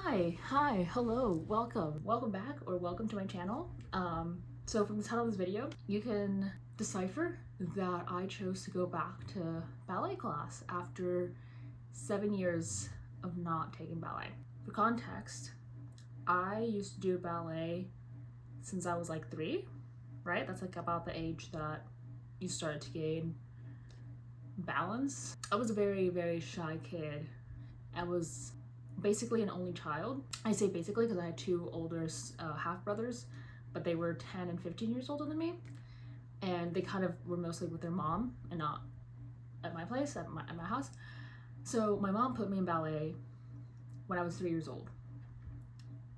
Hello, welcome back or welcome to my channel. So from the title of this video, you can decipher that I chose to go back to ballet class after 7 years of not taking ballet. For context, I used to do ballet since I was like 3, right? That's like about the age that you started to gain balance. I was a very shy kid. I was basically an only child. I say basically because I had 2 older half brothers, but they were 10 and 15 years older than me, and they kind of were mostly with their mom and not at my place, at my house. So my mom put me in ballet when I was 3 years old.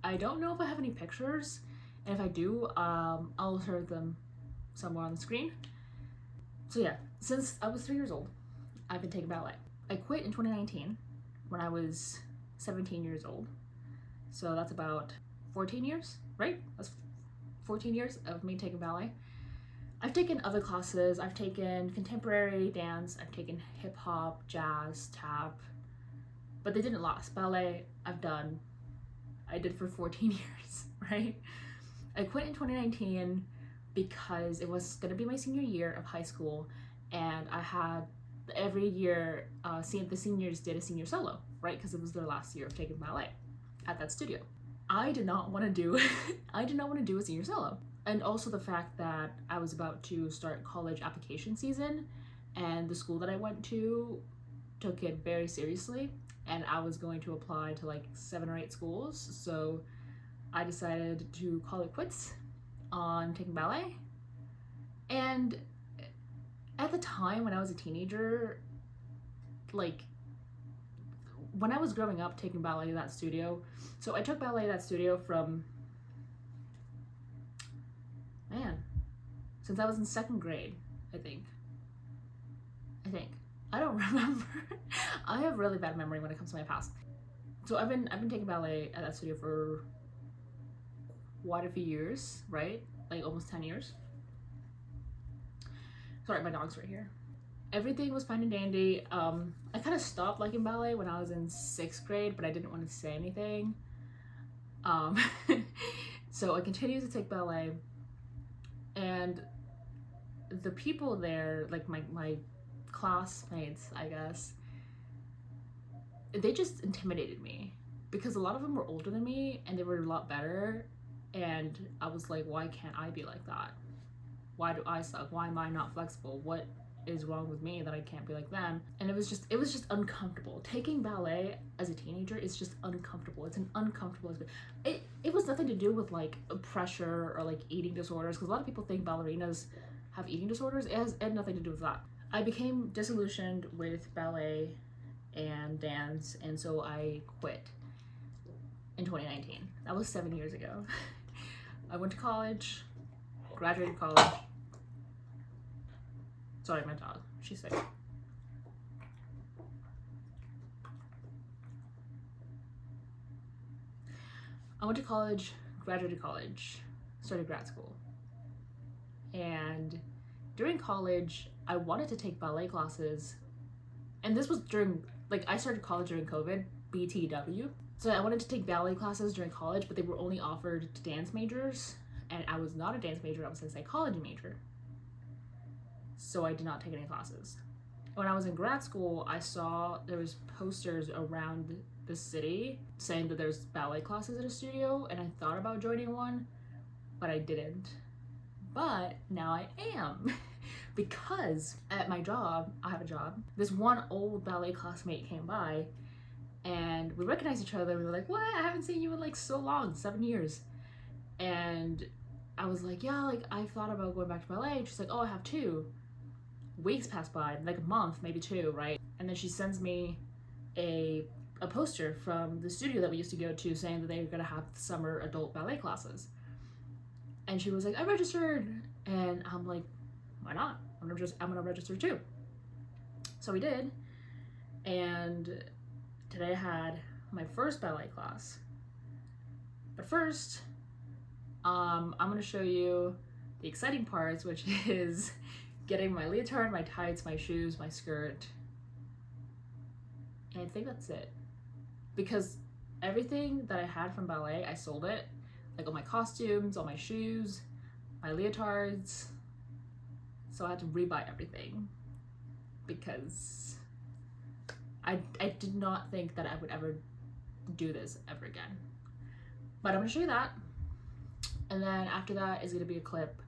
I don't know if I have any pictures, and if I do, I'll insert them somewhere on the screen. So yeah, since I was 3 years old, I've been taking ballet. I quit in 2019 when I was 17 years old. So that's about 14 years, right? That's 14 years of me taking ballet. I've taken other classes. I've taken contemporary dance, I've taken hip hop, jazz, tap, but they didn't last. Ballet, I did for 14 years, right? I quit in 2019 because it was gonna be my senior year of high school, and I had every year, the seniors did a senior solo, right? Because it was their last year of taking ballet at that studio. I did not want to do a senior solo. And also the fact that I was about to start college application season, and the school that I went to took it very seriously, and I was going to apply to like 7 or 8 schools. So I decided to call it quits on taking ballet. And at the time when I was a teenager, like when I was growing up taking ballet at that studio, so I took ballet at that studio from, since I was in 2nd grade, I think. I don't remember. I have really bad memory when it comes to my past. So I've been taking ballet at that studio for quite a few years, right? Like almost 10 years. Sorry, my dog's right here. Everything was fine and dandy. I kind of stopped liking ballet when I was in 6th grade, but I didn't want to say anything. So I continued to take ballet, and the people there, like my classmates, I guess, they just intimidated me because a lot of them were older than me and they were a lot better, and I was like, why can't I be like that? Why do I suck? Why am I not flexible? What is wrong with me that I can't be like them? And it was just uncomfortable. Taking ballet as a teenager is just uncomfortable. It's an uncomfortable experience. It was nothing to do with like pressure or like eating disorders, because a lot of people think ballerinas have eating disorders. It had nothing to do with that. I became disillusioned with ballet and dance, and so I quit in 2019. That was 7 years ago. I went to college, graduated college. Sorry, my dog, she's sick. I went to college, graduated college, started grad school. And during college, I wanted to take ballet classes. And this was during, like, I started college during COVID, BTW. So I wanted to take ballet classes during college, but they were only offered to dance majors. And I was not a dance major, I was a psychology major. So I did not take any classes. When I was in grad school, I saw there was posters around the city saying that there's ballet classes at a studio, and I thought about joining one, but I didn't. But now I am. Because at my job, I have a job, this one old ballet classmate came by and we recognized each other. We were like, what? I haven't seen you in like so long, 7 years. And I was like, yeah, like I thought about going back to ballet. And she's like, oh, I have 2. Weeks passed by, like a month, maybe 2, right? And then she sends me a poster from the studio that we used to go to saying that they were gonna have summer adult ballet classes. And she was like, I registered. And I'm like, why not? I'm gonna register too. So we did. And today I had my first ballet class. But first, I'm gonna show you the exciting parts, which is getting my leotard, my tights, my shoes, my skirt. And I think that's it. Because everything that I had from ballet, I sold it. Like all my costumes, all my shoes, my leotards. So I had to rebuy everything because I did not think that I would ever do this ever again. But I'm gonna show you that. And then after that is gonna be a clip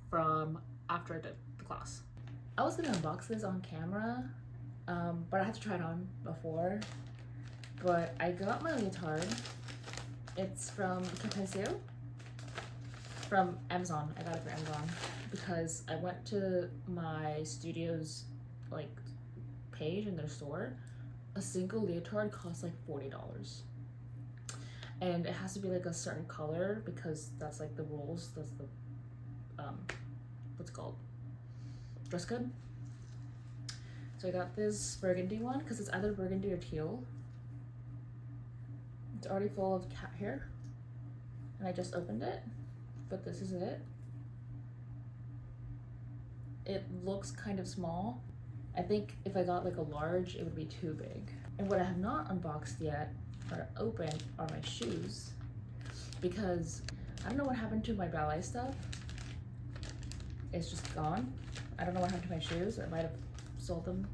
from after I did the class. I was gonna unbox this on camera, but I had to try it on before. But I got my leotard. It's from Capezio, from Amazon. I got it from Amazon because I went to my studio's like page in their store. A single leotard costs like $40. And it has to be like a certain color because that's like the rules. That's the what's it called? Dress code. So I got this burgundy one because it's either burgundy or teal. It's already full of cat hair. And I just opened it, but this is it. It looks kind of small. I think if I got like a large, it would be too big. And what I have not unboxed yet or opened are my shoes because I don't know what happened to my ballet stuff. It's just gone. I don't know what happened to my shoes. I might have sold them,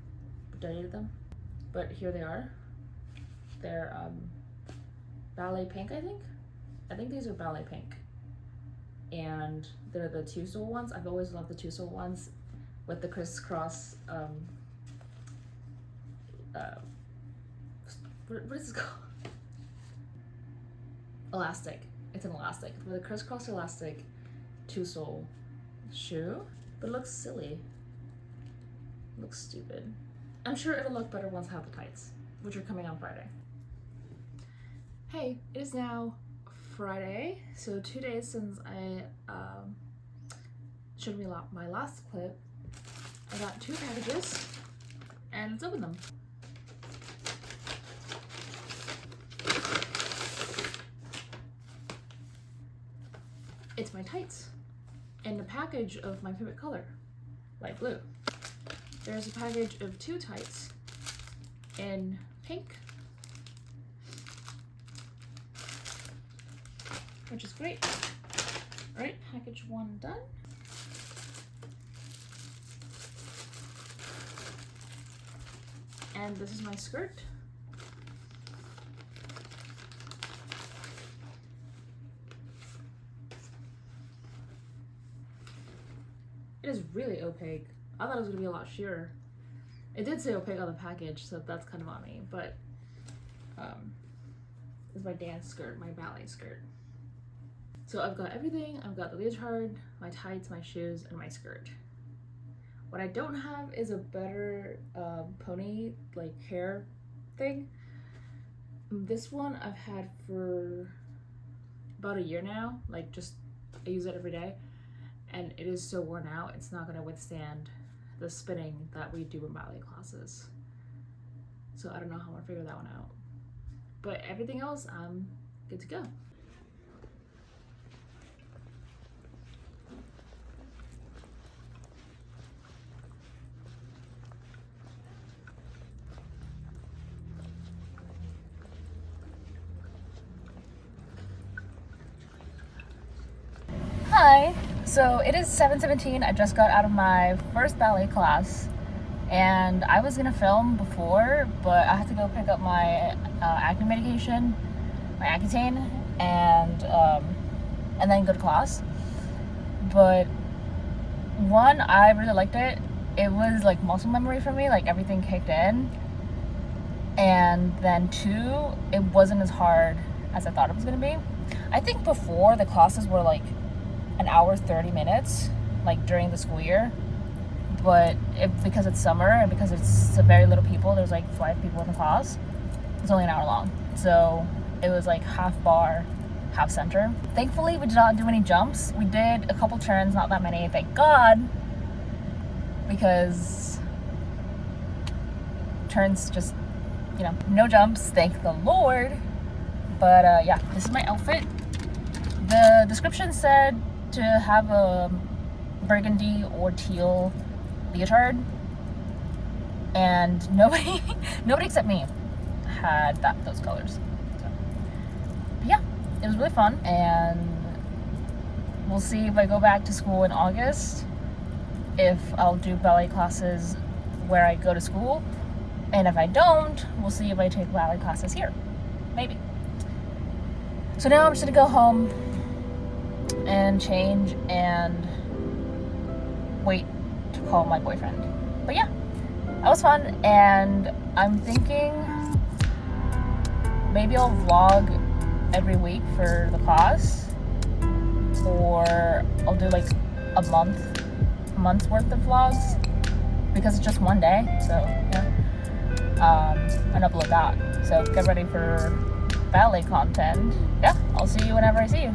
donated them, but here they are. They're ballet pink, I think. I think these are ballet pink, and they're the two-sole ones. I've always loved the two-sole ones with the crisscross. What is this called? Elastic. It's an elastic with a crisscross elastic two-sole shoe, but it looks silly. It looks stupid. I'm sure it'll look better once I have the tights, which are coming on Friday. Hey, it is now Friday, so 2 days since I showed me my last clip. I got 2 packages, and let's open them. It's my tights, and a package of my favorite color, light blue. There's a package of 2 tights in pink, which is great. All right, package 1 done. And this is my skirt. It is really opaque. I thought it was gonna be a lot sheerer. It did say opaque on the package, so that's kind of on me, but this is my dance skirt, my ballet skirt. So I've got everything. I've got the leotard, my tights, my shoes, and my skirt. What I don't have is a better pony, like hair thing. This one I've had for about a year now, like just I use it every day, and it is so worn out, it's not gonna withstand the spinning that we do in ballet classes. So I don't know how I'm gonna figure that one out. But everything else, I'm good to go. Hi, so it is 7:17. I just got out of my first ballet class, and I was gonna film before, but I had to go pick up my acne medication, my Accutane, and then go to class. But one, I really liked it. It was like muscle memory for me, like everything kicked in. And then 2, it wasn't as hard as I thought it was gonna be. I think before the classes were like an hour 30 minutes, like during the school year, but because it's summer and because it's very little people, there's like 5 people in the class, it's only an hour long. So it was like half bar, half center. Thankfully we did not do any jumps. We did a couple turns, not that many, thank God, because turns just, you know, no jumps, thank the Lord. But yeah, this is my outfit. The description said to have a burgundy or teal leotard, and nobody except me had those colors. So it was really fun, and we'll see if I go back to school in August, if I'll do ballet classes where I go to school, and if I don't, we'll see if I take ballet classes here, maybe. So now I'm just gonna go home and change and wait to call my boyfriend. But yeah, that was fun, and I'm thinking maybe I'll vlog every week for the class, or I'll do like a month's worth of vlogs, because it's just one day, so yeah. And upload that. So get ready for ballet content. Yeah, I'll see you whenever I see you.